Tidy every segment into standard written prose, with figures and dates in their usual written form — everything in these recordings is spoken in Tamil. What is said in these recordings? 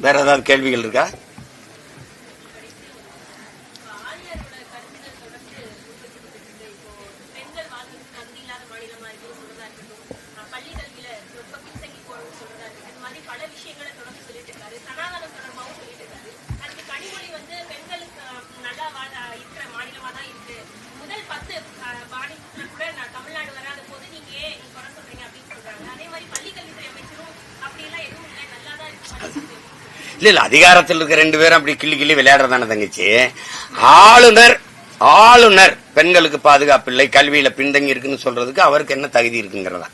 வேற ஏதாவது கேள்விகள் இருக்கா? இல்ல அதிகாரத்தில் இருக்க ரெண்டு பேரும் அப்படி கிள்ளி கிள்ளி விளையாடுறதான தங்கச்சி. ஆளுநர் பெண்களுக்கு பாதுகாப்பு இல்லை, கல்வியில பின்தங்கி இருக்குன்னு சொல்றதுக்கு அவருக்கு என்ன தகுதி இருக்குங்கிறதா?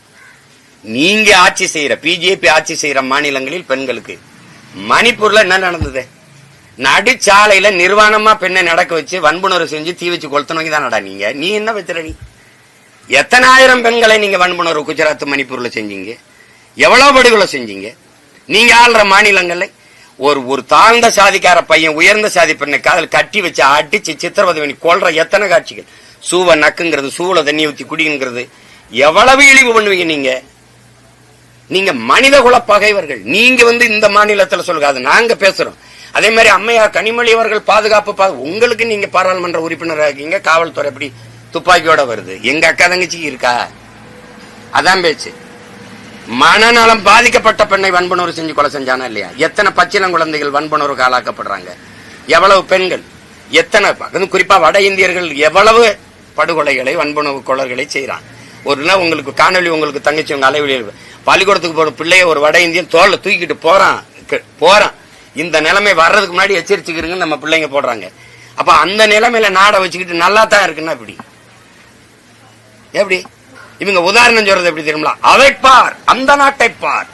நீங்க ஆட்சி செய்யற பிஜேபி ஆட்சி செய்யற மாநிலங்களில் பெண்களுக்கு, மணிப்பூர்ல என்ன நடந்தது? நடுச்சாலையில நிர்வாணமா பெண்ணை நடக்க வச்சு வன்புணர்வு செஞ்சு தீ வச்சு கொளுத்தனவங்க தானடா நீங்க. நீ என்ன வச்சுற? நீ எத்தனை ஆயிரம் பெண்களை நீங்க வன்புணர்வு குஜராத் மணிப்பூர்ல செஞ்சீங்க? எவ்வளவு படுகொலை செஞ்சீங்க? நீங்க ஆள்ற மாநிலங்கள்ல ஒரு தாழ்ந்த சாதிக்கார பையன் உயர்ந்த சாதி பெண்ணை காதல் கட்டி வச்சு அடிச்சு சித்திரவதை பண்ணி கொள்ற எத்தனை காட்சிகள். சூவ நக்குங்கிறது, சூவல தண்ணி ஊத்தி குடிங்கிறது, எவ்வளவு இழிவு பண்ணுவீங்க நீங்க. நீங்க மனித குல பகைவர்கள். நீங்க இந்த மாநிலத்தில் சொல்லுங்க, அது நாங்க பேசுறோம். அதே மாதிரி அம்மையார் கனிமொழி அவர்கள் பாதுகாப்பு உங்களுக்கு நீங்க பாராளுமன்ற உறுப்பினராக இருக்கீங்க, காவல்துறை எப்படி துப்பாக்கியோட வருது? எங்க அக்கா தங்கச்சிக்கு இருக்கா? அதான் பேச்சு. மனநலம் பாதிக்கப்பட்ட பெண்ணை வன்புணர்வு செஞ்சு கொலை செஞ்சானா இல்லையா? எத்தனை பச்சிளம் குழந்தைகள் வன்புணர்வுக்கு ஆளாக்கப்படுறாங்க? எவ்வளவு பெண்கள், எத்தனை குறிப்பா வட இந்தியர்கள் எவ்வளவு படுகொலைகளை வன்புணர்வு கொலைகளை செய்யறாங்க. ஒரு நாள் உங்களுக்கு காணொலி, உங்களுக்கு தங்கச்சி உங்க அலைவழியில் பள்ளிக்கூடத்துக்கு போற பிள்ளைய ஒரு வட இந்தியன் தோல்ல தூக்கிட்டு போறான். இந்த நிலைமை வர்றதுக்கு முன்னாடி எச்சரிச்சுக்கிறீங்கன்னு நம்ம பிள்ளைங்க போடுறாங்க. அப்ப அந்த நிலைமையில நாடை வச்சுக்கிட்டு நல்லா தான் இருக்குன்னா எப்படி? இவங்க உதாரணம் சொல்றது எப்படி தெரியுமா? அதை பார், அந்த நாட்டை பார்,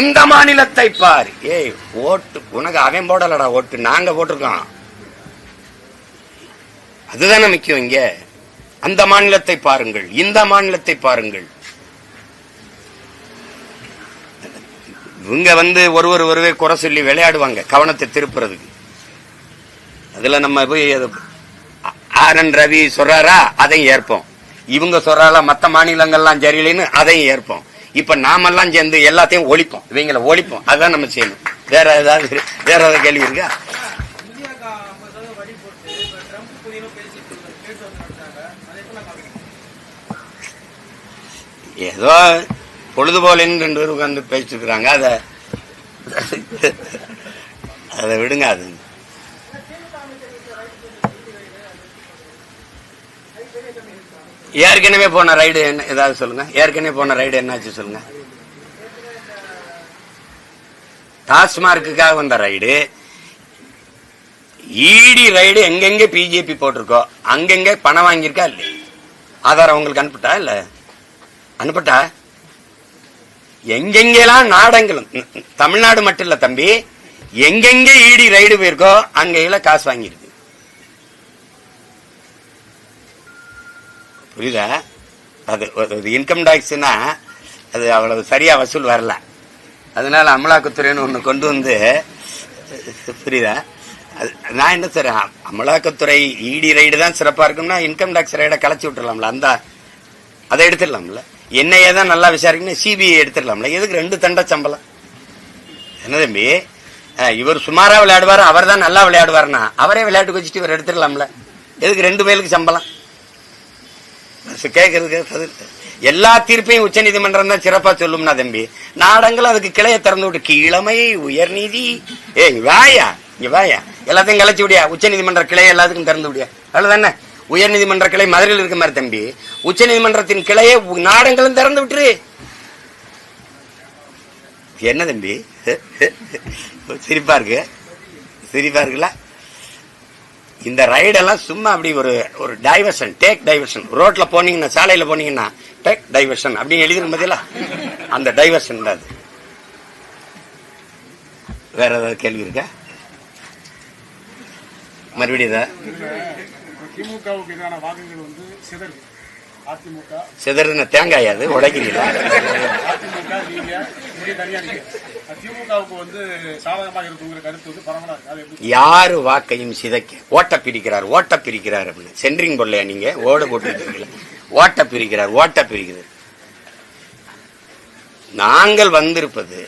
இந்த மாநிலத்தை பார். ஏய், ஓட்டு உனக்கு அவன் போடலடா, ஓட்டு நாங்க போட்டிருக்கோம். அதுதானே முக்கியம். இங்க அந்த மாநிலத்தை பாருங்கள், இந்த மாநிலத்தை பாருங்கள். இவங்க ஒருவே குறை சொல்லி விளையாடுவாங்க, கவனத்தை திருப்புறதுக்கு. அதுல நம்ம போய் RN ரவி சொல்றாரா, அதையும் ஏற்போம். இவங்க சொல்றால மத்த மாநிலங்கள்லாம் சரியில்லைன்னு அதையும் ஏற்போம். இப்ப நாமெல்லாம் சேர்ந்து எல்லாத்தையும் ஒழிப்போம், இவங்களை ஒழிப்போம். அதான் நம்ம செய்யணும். வேற ஏதாவது கேள்வி இருக்கா? ஏதோ பொழுதுபோலன்னு 2 பேர் உட்கார்ந்து பேசிட்டு இருக்கிறாங்க. அதை விடுங்க. அது ஏற்கனவே போன ரைடு என்ன ஏதாவது சொல்லுங்க. ஏற்கனவே போன ரைடு என்னாச்சு சொல்லுங்க. டாஸ்மார்க்குக்காக வந்த ரைடு, இடி ரைடு. எங்கெங்க பிஜேபி போட்டிருக்கோ அங்கெங்க பணம் வாங்கியிருக்கா இல்ல? ஆதாரம் உங்களுக்கு அனுப்பிட்டா இல்ல? அனுப்பிட்டா? எங்கெங்கெல்லாம் நாடங்களும், தமிழ்நாடு மட்டும் இல்ல தம்பி, எங்கெங்க இடி ரைடு போயிருக்கோ அங்கெல்லாம் காசு வாங்கியிருக்கு. புரியுதா? அது இன்கம் டாக்ஸ்னா அது அவ்வளவு சரியா வசூல் வரல. அதனால அமலாக்கத்துறைன்னு ஒண்ணு கொண்டு வந்து, புரியுதா? நான் என்ன சார், அமலாக்கத்துறை இடி ரைடு தான் சிறப்பா இருக்கும்னா இன்கம் டாக்ஸ் ரைடை கலைச்சி விட்டுடலாம்ல. அதை எடுத்துடலாம்ல. என்னையே தான் நல்லா விசாரிக்கணும், சிபிஐ எடுத்துடலாம்ல. எதுக்கு 2 தண்டை சம்பளம்? என்ன தம்பி, இவர் சுமாரா விளையாடுவாரு, அவர் தான் நல்லா விளையாடுவாருன்னா அவரே விளையாட்டுக்கு வச்சுட்டு இவர் எடுத்துடலாம்ல. எதுக்கு 2 பேருக்கு சம்பளம்? கேட்கறதுக்கு எல்லா தீர்ப்பையும் உச்ச நீதிமன்றம் தான் சிறப்பா சொல்லும்னா தம்பி, நாடங்கள் அதுக்கு கிளைய திறந்து விட்டு கீழமை உயர்நீதி, வாயா இங்க வாயா, எல்லாத்தையும் கலைச்சு விடியா, உச்ச நீதிமன்ற கிளையை எல்லாத்துக்கும் திறந்து விடியா. அவ்வளவுதானே. உயர் நீதிமன்ற கிளை மதுரையில் இருக்க மாதிரி தம்பி, உச்ச நீதிமன்றத்தின் கிளையை நாடங்களும் திறந்து விட்டுரு. என்ன தம்பி சிரிப்பா இருக்குல்ல? இந்த ரைடெல்லாம் சும்மா அப்படி ஒரு டைவர்ஷன், டேக் டைவர்ஷன். ரோட்ல போனீங்கன்னா, சாலையில போனீங்கன்னா டேக் டைவர்ஷன் அப்படின்னு எழுதிருக்கும் பதிலா அந்த டைவர்ஷன் தான் அது. வேற ஏதாவது கேள்வி இருக்கா? மறுபடியும் திமுகவுக்கு எதிரான வாக்குகள் சிதறு. அதிமுக சிதறுன தேங்காய் அது உடைக்கிறீங்களா? அதிமுக நீங்க தனியா திமுகவுக்கு சாதகமாக இருக்குங்கிற கருத்து பரவலா இருக்கு. யாரு வாக்கையும் சிதைக்க ஓட்ட பிரிக்கிறார் அப்படின்னு சென்ட்ரிங் போடலையா? நீங்க ஓட போட்டு ஓட்ட பிரிக்கிறார். நாங்கள் வந்திருப்பது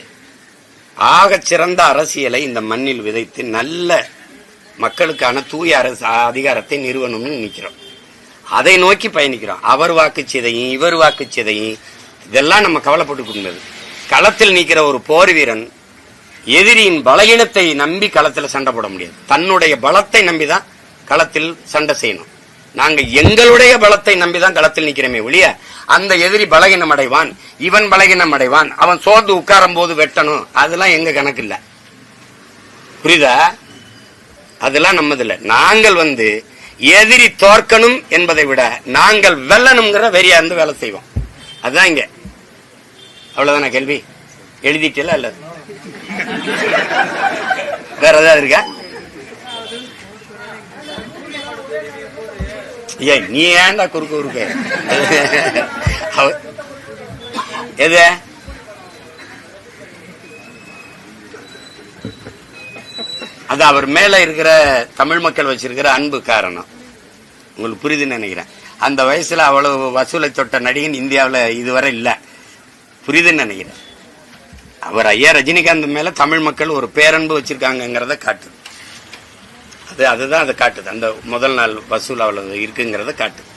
ஆகச் சிறந்த அரசியலை இந்த மண்ணில் விதைத்து நல்ல மக்களுக்கான தூய அரசு அதிகாரத்தை நிறுவனம்னு நினைக்கிறோம். அதை நோக்கி பயணிக்கிறோம். அவர் வாக்குச்சீதையும் இவர் வாக்குச்சீதையும் இதெல்லாம் நம்ம கவலைப்பட்டுக்கொண்டது. களத்தில் நிற்கிற ஒரு போர் வீரன் எதிரியின் பலகீனத்தை நம்பி களத்தில் சண்டை போட முடியாது. தன்னுடைய பலத்தை நம்பிதான் களத்தில் சண்டை செய்யணும். நாங்க எங்களுடைய பலத்தை நம்பிதான் களத்தில் நிக்கிறோமே ஒழிய அந்த எதிரி பலகீனம் அடைவான், இவன் பலகீனம் அடைவான், அவன் சோர்ந்து உட்காரும் போது வெட்டணும், அதெல்லாம் எங்க கணக்கு இல்ல. புரியுதா? அதெல்லாம் நம்மதில்ல. நாங்கள் எதிரி தோற்கணும் என்பதை விட நாங்கள் வெல்லணுங்கிற வெறியா இருந்து வேலை செய்வோம். அதுதான் இங்க. அவ்வளவுதான கேள்வி? எழுதிட்டல அல்ல வேற ஏதாவது இருக்கா? ஏன் நீ ஏன்டா குறுக்க எது அது அவர் மேல இருக்கிற தமிழ் மக்கள் வச்சிருக்கிற அன்பு காரணம். உங்களுக்கு புரியுதுன்னு நினைக்கிறேன். அந்த வயசுல அவ்வளவு வசூலை தொட்ட நடிகன் இந்தியாவில் இதுவரை இல்ல. புரியுதுன்னு நினைக்கிறேன். அவர் ஐயா ரஜினிகாந்த் மேல தமிழ் மக்கள் ஒரு பேரன்பு வச்சிருக்காங்கிறத காட்டுது. அதுதான் அதை காட்டுது. அந்த முதல் நாள் வசூல் அவ்வளவு இருக்குங்கிறத காட்டுது.